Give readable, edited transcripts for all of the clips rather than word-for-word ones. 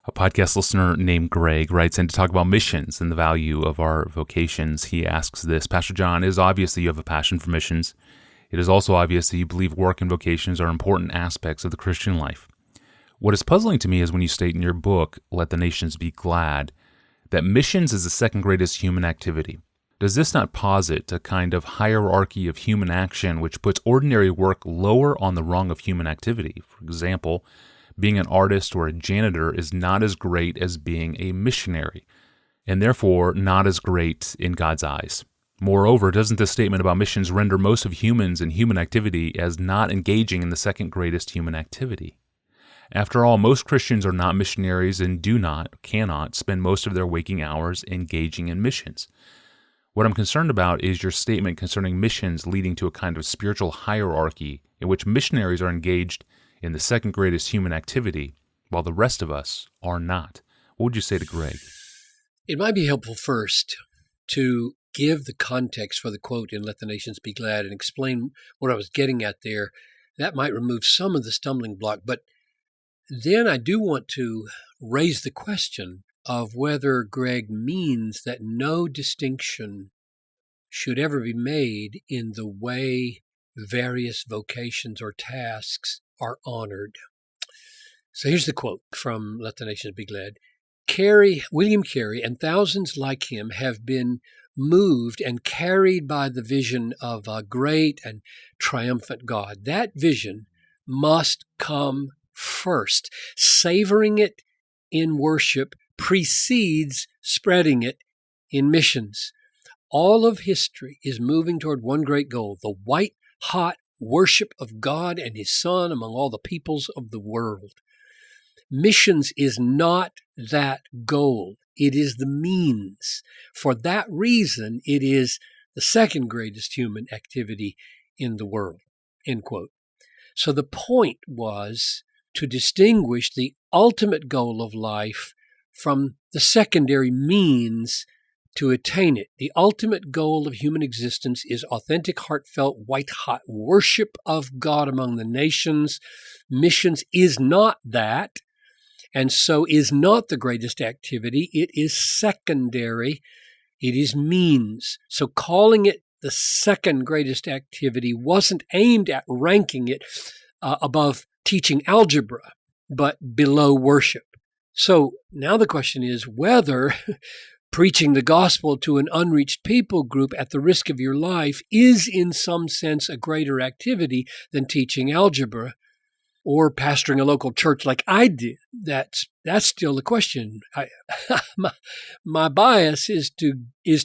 A podcast listener named Greg writes in to talk about missions and the value of our vocations. He asks this: Pastor John, it is obvious that you have a passion for missions. It is also obvious that you believe work and vocations are important aspects of the Christian life. What is puzzling to me is when you state in your book, Let the Nations Be Glad, that missions is the second greatest human activity. Does this not posit a kind of hierarchy of human action which puts ordinary work lower on the rung of human activity? For example, being an artist or a janitor is not as great as being a missionary, and therefore not as great in God's eyes. Moreover, doesn't this statement about missions render most of humans and human activity as not engaging in the second greatest human activity? After all, most Christians are not missionaries and cannot spend most of their waking hours engaging in missions. What I'm concerned about is your statement concerning missions leading to a kind of spiritual hierarchy in which missionaries are engaged in the second greatest human activity, while the rest of us are not. What would you say to Greg? It might be helpful first to give the context for the quote in Let the Nations Be Glad and explain what I was getting at there. That might remove some of the stumbling block. But then I do want to raise the question of whether Greg means that no distinction should ever be made in the way various vocations or tasks are honored. So here's the quote from Let the Nations Be Glad. William Carey and thousands like him have been moved and carried by the vision of a great and triumphant God. That vision must come first. Savoring it in worship precedes spreading it in missions. All of history is moving toward one great goal, the white-hot worship of God and His Son among all the peoples of the world. Missions is not that goal. It is the means. For that reason, it is the second greatest human activity in the world, end quote. So the point was to distinguish the ultimate goal of life from the secondary means to attain it. The ultimate goal of human existence is authentic, heartfelt, white-hot worship of God among the nations. Missions is not that, and so is not the greatest activity. It is secondary. It is means. So calling it the second greatest activity wasn't aimed at ranking it above teaching algebra, but below worship. So now the question is whether preaching the gospel to an unreached people group at the risk of your life is in some sense a greater activity than teaching algebra or pastoring a local church like I did. That's still the question. My bias is to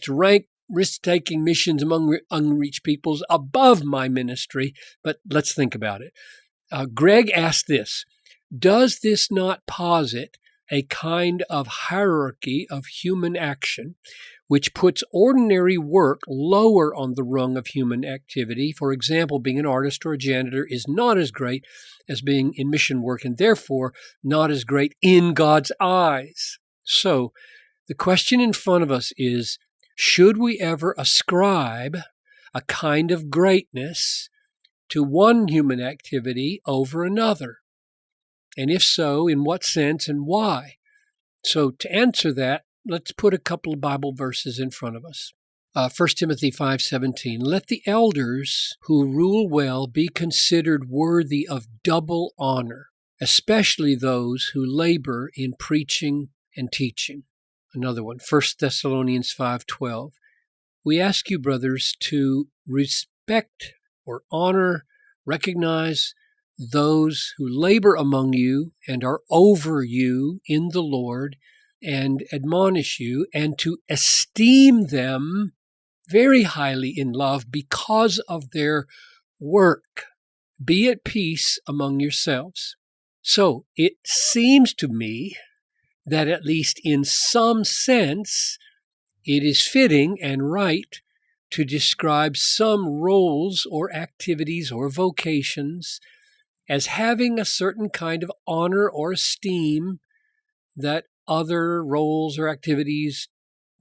rank risk-taking missions among unreached peoples above my ministry, but let's think about it. Greg asked this: does this not posit a kind of hierarchy of human action which puts ordinary work lower on the rung of human activity? For example, being an artist or a janitor is not as great as being in mission work, and therefore not as great in God's eyes. So the question in front of us is, should we ever ascribe a kind of greatness to one human activity over another? And if so, in what sense and why? So to answer that, let's put a couple of Bible verses in front of us. 1 Timothy 5:17, let the elders who rule well be considered worthy of double honor, especially those who labor in preaching and teaching. Another one, 1 Thessalonians 5:12. We ask you, brothers, to respect or honor, recognize those who labor among you and are over you in the Lord and admonish you, and to esteem them very highly in love because of their work. Be at peace among yourselves. So it seems to me that at least in some sense, it is fitting and right to describe some roles or activities or vocations as having a certain kind of honor or esteem that other roles or activities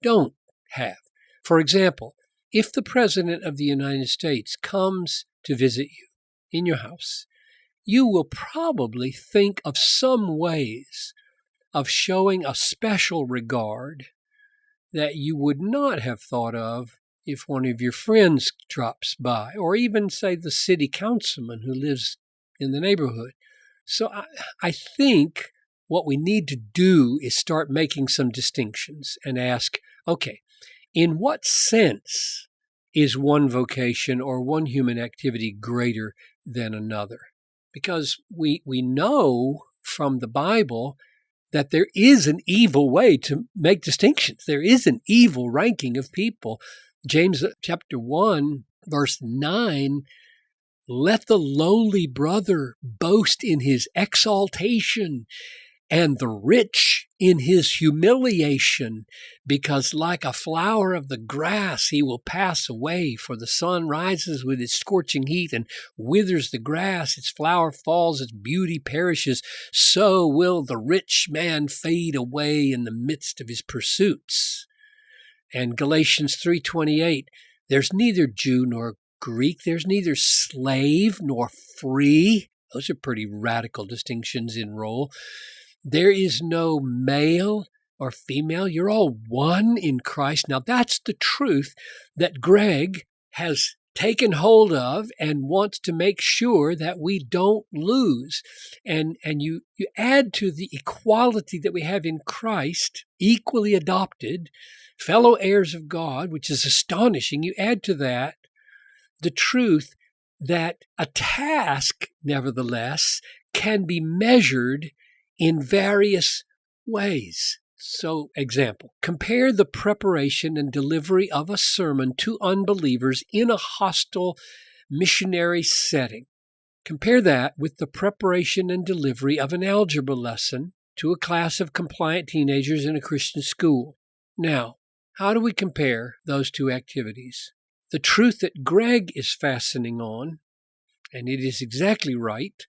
don't have. For example, if the President of the United States comes to visit you in your house, you will probably think of some ways of showing a special regard that you would not have thought of if one of your friends drops by, or even, say, the city councilman who lives in the neighborhood. So I think what we need to do is start making some distinctions and ask, okay, in what sense is one vocation or one human activity greater than another? Because we know from the Bible that there is an evil way to make distinctions. There is an evil ranking of people. James chapter 1, verse 9, let the lowly brother boast in his exaltation, and the rich in his humiliation, because like a flower of the grass he will pass away, for the sun rises with its scorching heat and withers the grass, its flower falls, its beauty perishes, so will the rich man fade away in the midst of his pursuits. And Galatians 3:28, there's neither Jew nor Greek, there's neither slave nor free. Those are pretty radical distinctions in role. There is no male or female. You're all one in Christ. Now, that's the truth that Greg has taken hold of and wants to make sure that we don't lose. And you add to the equality that we have in Christ, equally adopted, fellow heirs of God, which is astonishing. You add to that the truth that a task, nevertheless, can be measured in various ways. So, example, compare the preparation and delivery of a sermon to unbelievers in a hostile missionary setting. Compare that with the preparation and delivery of an algebra lesson to a class of compliant teenagers in a Christian school. Now, how do we compare those two activities? The truth that Greg is fastening on, and it is exactly right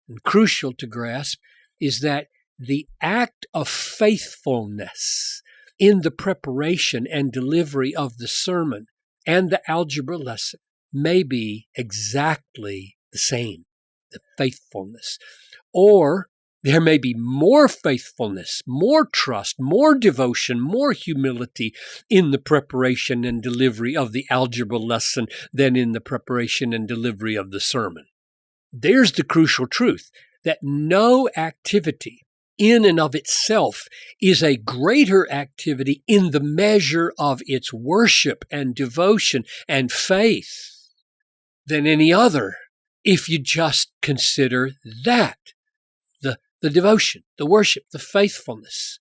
and crucial to grasp, is that the act of faithfulness in the preparation and delivery of the sermon and the algebra lesson may be exactly the same, the faithfulness. Or there may be more faithfulness, more trust, more devotion, more humility in the preparation and delivery of the algebra lesson than in the preparation and delivery of the sermon. There's the crucial truth, that no activity in and of itself is a greater activity in the measure of its worship and devotion and faith than any other, if you just consider that, the devotion, the worship, the faithfulness.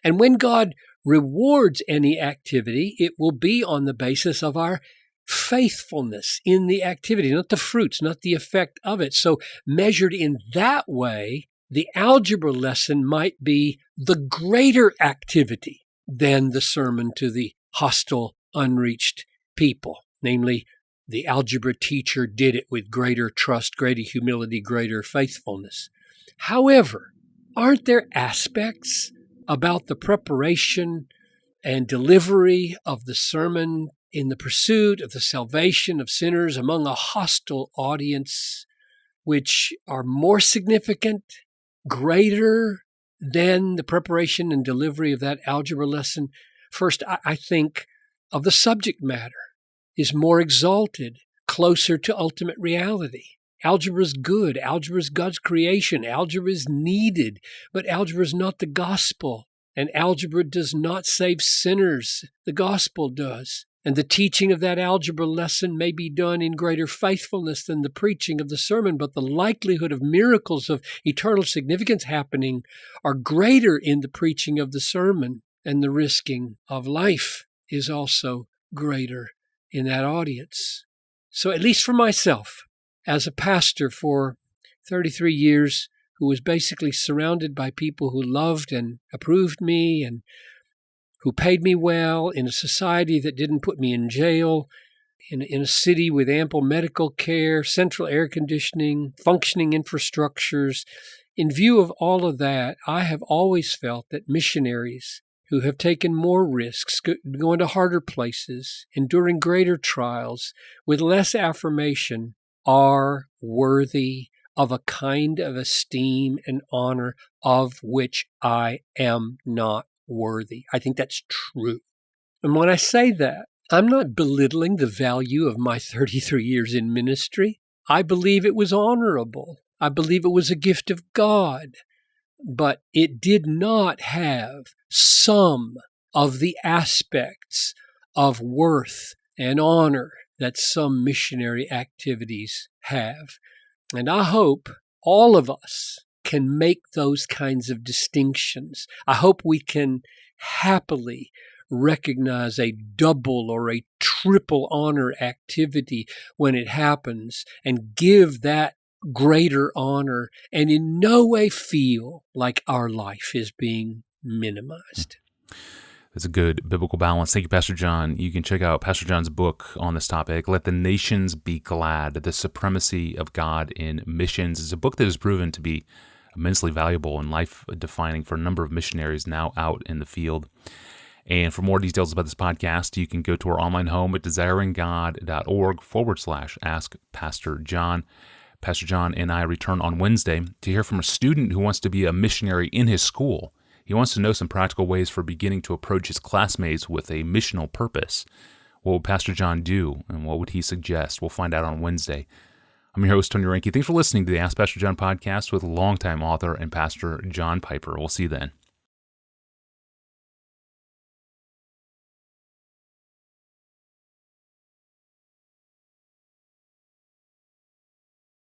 And when God rewards any activity, it will be on the basis of our faithfulness in the activity, not the fruits, not the effect of it. So measured in that way, the algebra lesson might be the greater activity than the sermon to the hostile, unreached people. Namely, the algebra teacher did it with greater trust, greater humility, greater faithfulness. However, aren't there aspects about the preparation and delivery of the sermon in the pursuit of the salvation of sinners among a hostile audience which are more significant, greater than the preparation and delivery of that algebra lesson? First, I think of the subject matter is more exalted, closer to ultimate reality. Algebra is good. Algebra is God's creation. Algebra is needed, but algebra is not the gospel. And algebra does not save sinners. The gospel does. And the teaching of that algebra lesson may be done in greater faithfulness than the preaching of the sermon, but the likelihood of miracles of eternal significance happening are greater in the preaching of the sermon, and the risking of life is also greater in that audience. So at least for myself, as a pastor for 33 years, who was basically surrounded by people who loved and approved me and who paid me well, in a society that didn't put me in jail, in a city with ample medical care, central air conditioning, functioning infrastructures. In view of all of that, I have always felt that missionaries who have taken more risks, going to harder places, enduring greater trials, with less affirmation, are worthy of a kind of esteem and honor of which I am not worthy. I think that's true. And when I say that, I'm not belittling the value of my 33 years in ministry. I believe it was honorable. I believe it was a gift of God. But it did not have some of the aspects of worth and honor that some missionary activities have. And I hope all of us can make those kinds of distinctions. I hope we can happily recognize a double or a triple honor activity when it happens and give that greater honor and in no way feel like our life is being minimized. That's a good biblical balance. Thank you, Pastor John. You can check out Pastor John's book on this topic, Let the Nations Be Glad, The Supremacy of God in Missions. It's a book that has proven to be immensely valuable and life-defining for a number of missionaries now out in the field. And for more details about this podcast, you can go to our online home at desiringgod.org/Ask Pastor John. Pastor John and I return on Wednesday to hear from a student who wants to be a missionary in his school. He wants to know some practical ways for beginning to approach his classmates with a missional purpose. What would Pastor John do, and what would he suggest? We'll find out on Wednesday. I'm your host, Tony Reinke. Thanks for listening to the Ask Pastor John podcast with longtime author and pastor John Piper. We'll see you then.